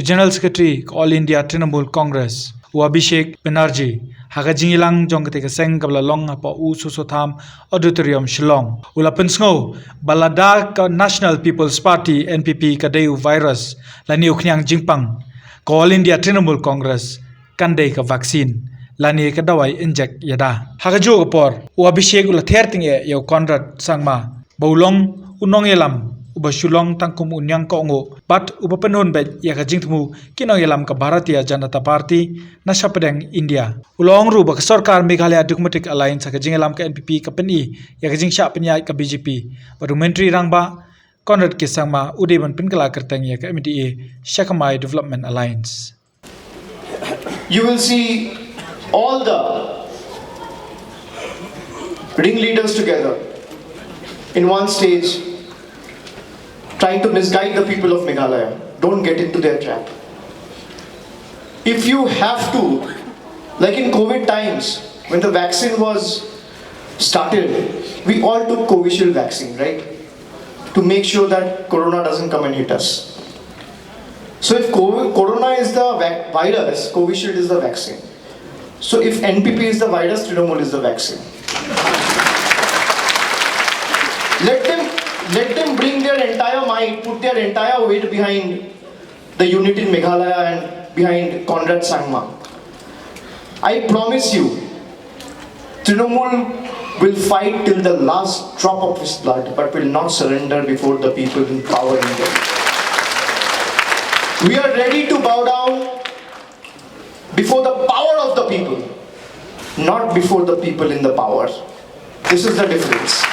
General Secretary All India Trinamool Congress Abhishek Bannerjee haga jingilang jong ketika seng kabla long apa susotham auditorium Shillong ulapan sngo balada ka National People's Party NPP kadeu virus lani uknyang jingpang All India Trinamool Congress kandai ka vaccine lani ka dawai inject yada haga jo por Abhishek ula therting yo Conrad sangma baulong unong yelam uba shulong tangkum unyang ko ngo bat uba penhun bet ya ka jingtmu kinong yelam ka Bharatiya Janata Party na sapedeng India ulong ru ba ka sarkar Meghalaya Democratic Alliance ka jingelam ka NPP ka peni ya ka jingsha penyai ka BJP baru menteri rangba Conrad Kisangma udeban penkala kerteng ya ka MDA Shakamai Development Alliance. You will see all the ringleaders together in one stage trying to misguide the people of Meghalaya. Don't get into their trap. If you have to, like in COVID times, when the vaccine was started, we all took Covishield vaccine, right? To make sure that Corona doesn't come and hit us. So if Corona is the virus, Covishield is the vaccine. So if NPP is the virus, Trinamool is the vaccine. Let them bring their entire might, put their entire weight behind the unit in Meghalaya and behind Conrad Sangma. I promise you, Trinamool will fight till the last drop of his blood, but will not surrender before the people in power in India. We are ready to bow down before the power of the people, not before the people in the power. This is the difference.